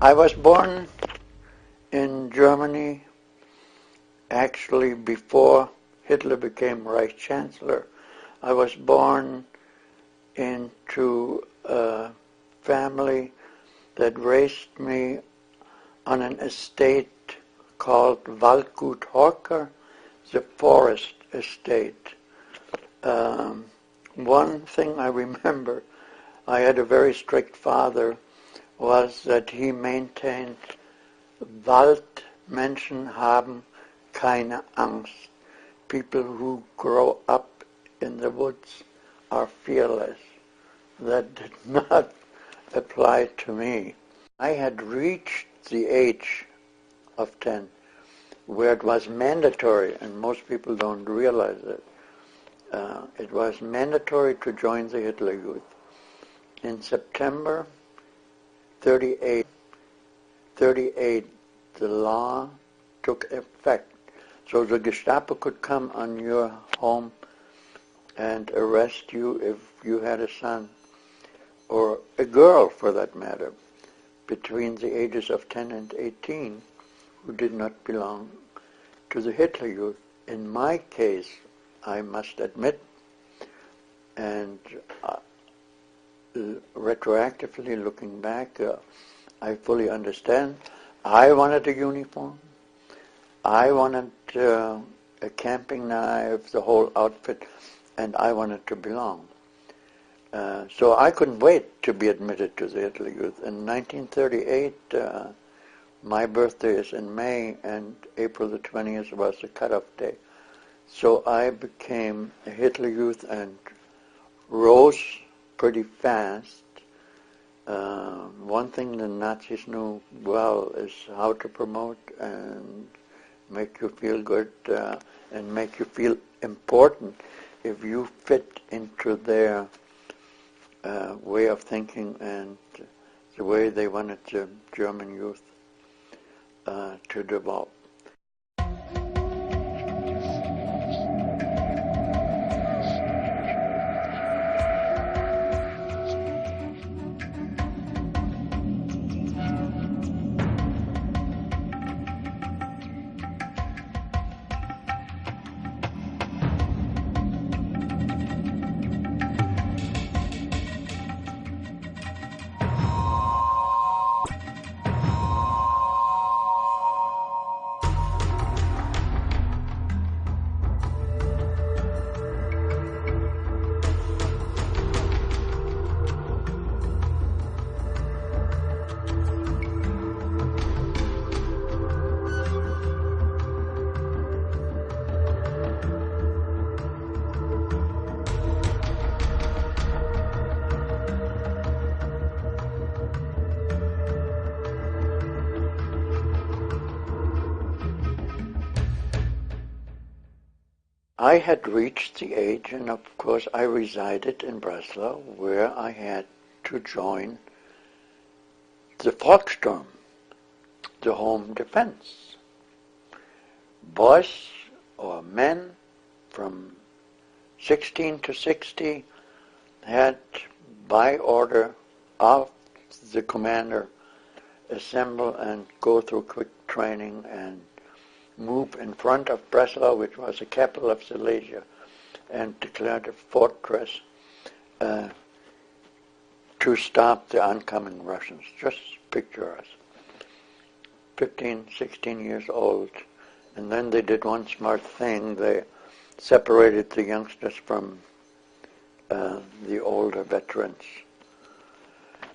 I was born in Germany, actually before Hitler became Reich Chancellor. I was born into a family that raised me on an estate called Waldgut Horker, the forest estate. One thing I remember, I had a very strict father, was that he maintained, Waldmenschen haben keine Angst. People who grow up in the woods are fearless. That did not apply to me. I had reached the age of 10 where it was mandatory, and most people don't realize it. It was mandatory to join the Hitler Youth. In September 38, the law took effect. So the Gestapo could come on your home and arrest you if you had a son, or a girl for that matter, between the ages of 10 and 18 who did not belong to the Hitler Youth. In my case, I must admit, and retroactively looking back, I fully understand. I wanted a uniform. I wanted a camping knife, the whole outfit, and I wanted to belong. So I couldn't wait to be admitted to the Hitler Youth. In 1938, my birthday is in May, and April the 20th was the cutoff day. So I became a Hitler Youth and rose pretty fast. One thing the Nazis knew well is how to promote and make you feel good and make you feel important if you fit into their way of thinking and the way they wanted the German youth to develop. I had reached the age, and of course I resided in Breslau, where I had to join the Volkssturm, the home defense. Boys or men from 16 to 60 had, by order of the commander, assemble and go through quick training and move in front of Breslau, which was the capital of Silesia, and declared a fortress to stop the oncoming Russians. Just picture us, 15, 16 years old. And then they did one smart thing. They separated the youngsters from the older veterans.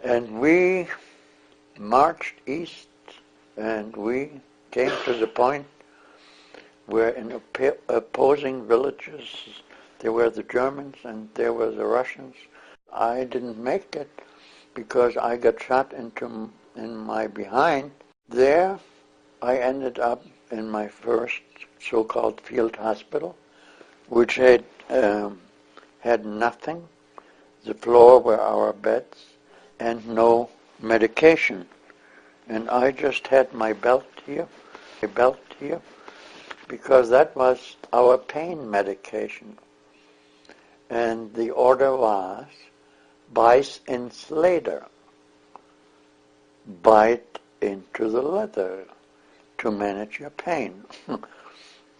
And we marched east, and we came to the point where in opposing villages there were the Germans and there were the Russians. I didn't make it because I got shot in my behind. There I ended up in my first so-called field hospital, which had nothing. The floor were our beds and no medication. And I just had my belt here, because that was our pain medication. And the order was, beiß ins Leder, bite into the leather to manage your pain.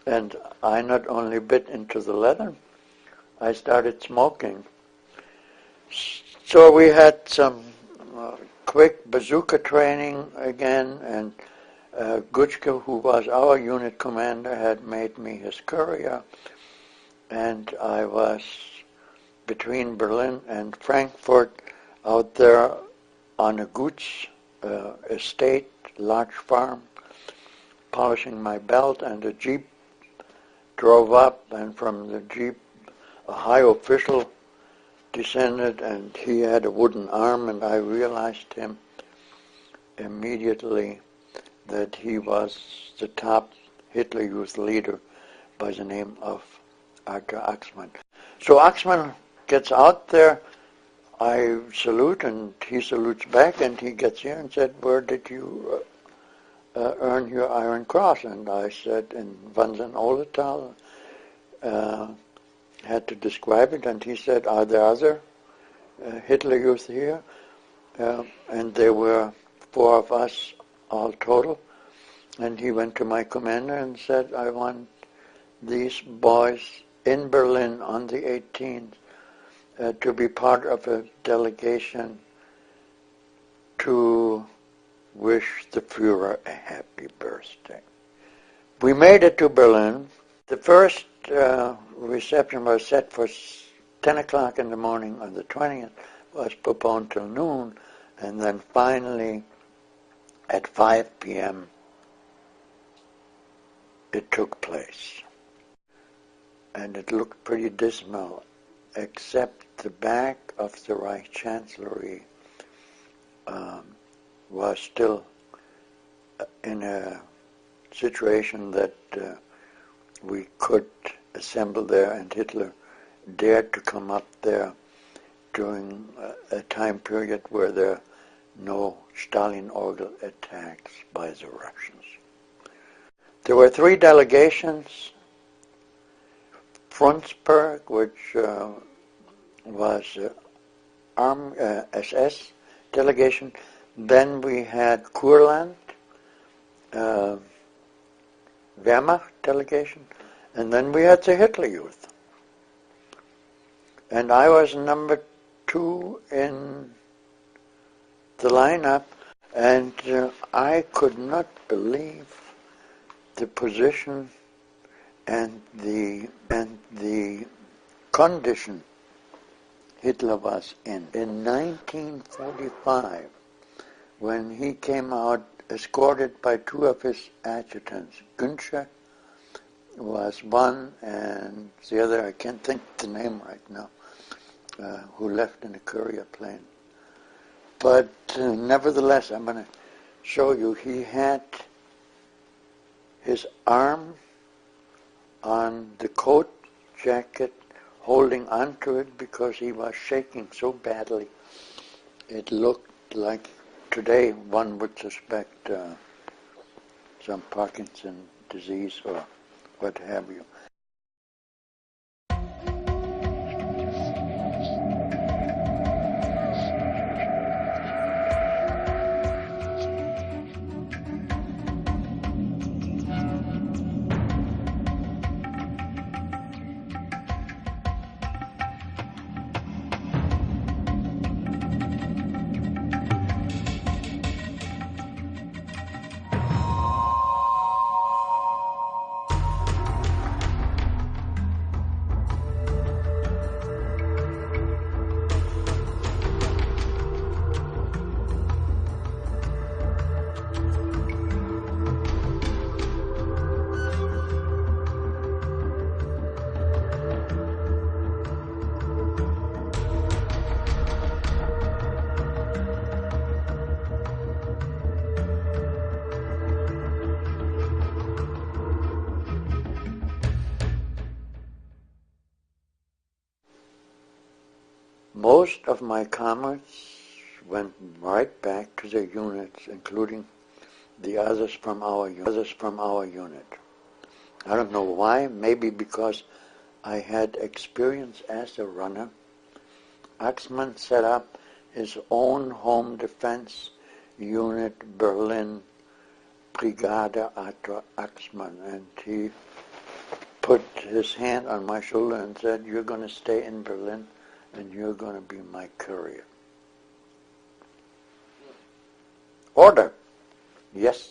And I not only bit into the leather, I started smoking. So we had some quick bazooka training again, and Gutschke, who was our unit commander, had made me his courier, and I was between Berlin and Frankfurt out there on a Guts estate, large farm, polishing my belt, and a jeep drove up, and from the jeep a high official descended, and he had a wooden arm, and I realized him immediately that he was the top Hitler Youth leader by the name of Arthur Axmann. So Axmann gets out there, I salute, and he salutes back, and he gets here and said, "Where did you earn your Iron Cross?" And I said, "In Wanzen-Oletal." Had to describe it, and he said, "Are there other Hitler Youth here?" And there were 4 of us all total. And he went to my commander and said, "I want these boys in Berlin on the 18th to be part of a delegation to wish the Führer a happy birthday." We made it to Berlin. The first reception was set for 10 o'clock in the morning on the 20th, was postponed till noon, and then finally at 5 p.m. it took place. And it looked pretty dismal, except the back of the Reich Chancellery was still in a situation that we could assemble there, and Hitler dared to come up there during a time period where there were no Stalin-Orgel attacks by the Russians. There were 3 delegations. Frundsberg, which was SS delegation. Then we had Kurland, Wehrmacht delegation, and then we had the Hitler Youth. And I was number 2 in the lineup, and I could not believe the position and the condition Hitler was in. In 1945, when he came out escorted by 2 of his adjutants, Günscher was one, and the other, I can't think the name right now, who left in a courier plane. But nevertheless, I'm going to show you, he had his arm on the coat jacket, holding onto it because he was shaking so badly. It looked like today one would suspect some Parkinson disease or what have you. Most of my comments went right back to the units, including the others from our unit. I don't know why. Maybe because I had experience as a runner. Axmann set up his own home defense unit, Berlin Brigade Arthur Axmann, and he put his hand on my shoulder and said, "You're going to stay in Berlin and you're going to be my courier." Order. Yes.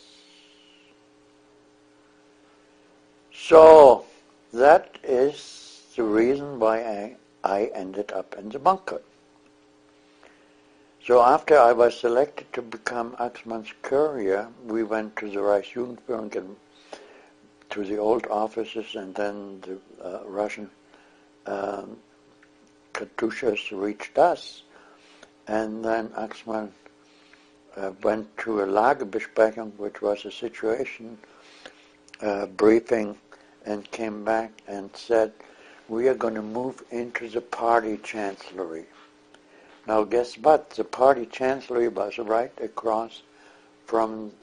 So that is the reason why I ended up in the bunker. So after I was selected to become Axmann's courier, we went to the Reichsjugendführung and to the old offices, and then the Russian Katyushas reached us, and then Axmann went to a Lagebesprechung, which was a situation briefing, and came back and said, "We are going to move into the party chancellery." Now guess what? The party chancellery was right across from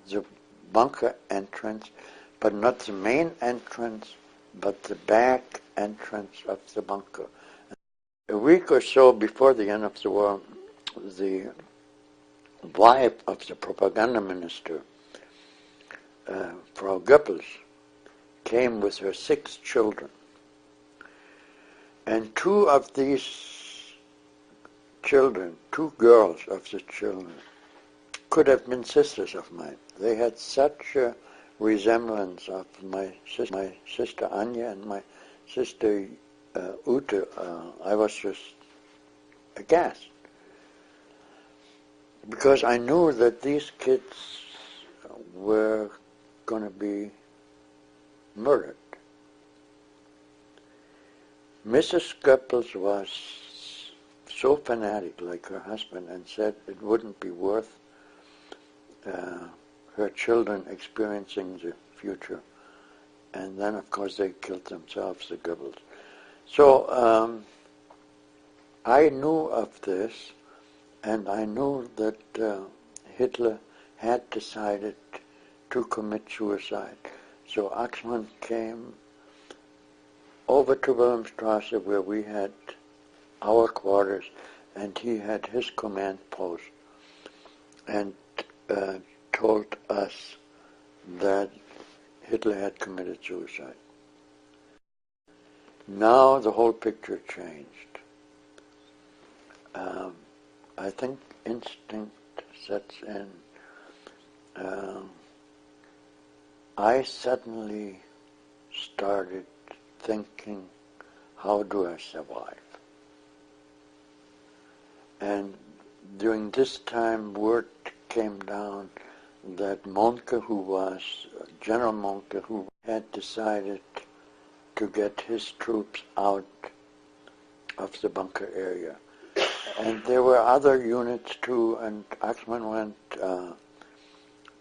the bunker entrance, but not the main entrance, but the back entrance of the bunker. A week or so before the end of the war, the wife of the propaganda minister, Frau Goebbels, came with her 6 children. And 2 of these children, 2 girls of the children, could have been sisters of mine. They had such a resemblance of my sister Anya and my sister Ute. I was just aghast, because I knew that these kids were going to be murdered. Mrs. Goebbels was so fanatic like her husband and said it wouldn't be worth her children experiencing the future. And then, of course, they killed themselves, the Goebbels. So I knew of this, and I knew that Hitler had decided to commit suicide. So Axmann came over to Wilhelmstrasse, where we had our quarters, and he had his command post, and told us that Hitler had committed suicide. Now the whole picture changed. I think instinct sets in. I suddenly started thinking, how do I survive? And during this time, word came down that General Monke, who had decided to get his troops out of the bunker area. And there were other units too, and Axmann went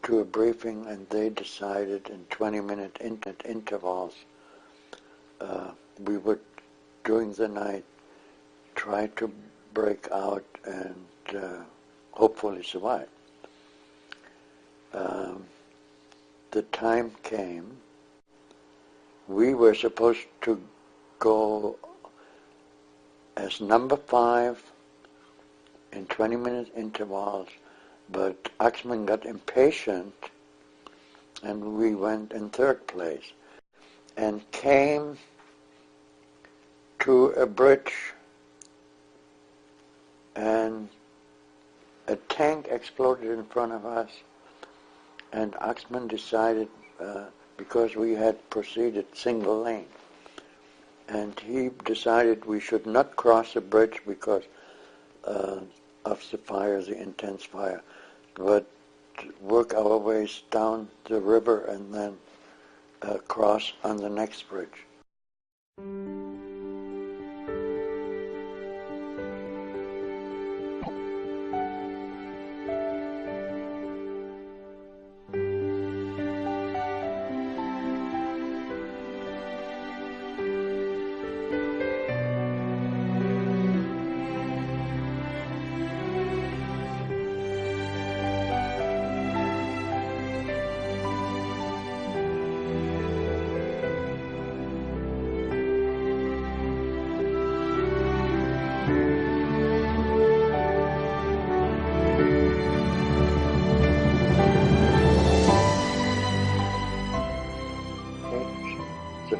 to a briefing, and they decided in 20-minute intervals we would, during the night, try to break out and hopefully survived. The time came, we were supposed to go as number 5 in 20-minute intervals, but Oxman got impatient and we went in 3rd place and came to a bridge, and a tank exploded in front of us, and Oxman decided, because we had proceeded single lane, and he decided we should not cross the bridge because of the fire, the intense fire, but work our ways down the river and then cross on the next bridge.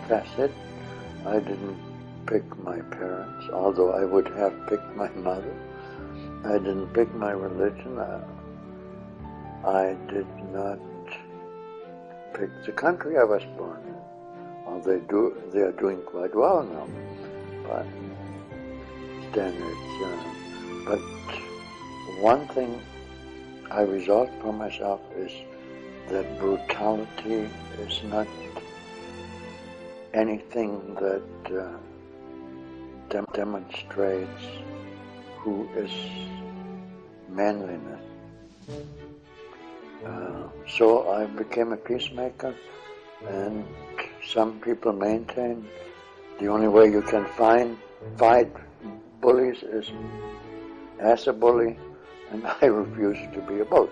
That's it. I didn't pick my parents, although I would have picked my mother. I didn't pick my religion. I did not pick the country I was born in. Well, they are doing quite well now, by standards. But one thing I resolved for myself is that brutality is not anything that demonstrates who is manliness. So I became a peacemaker, and some people maintain the only way you can fight bullies is as a bully, and I refuse to be a bully.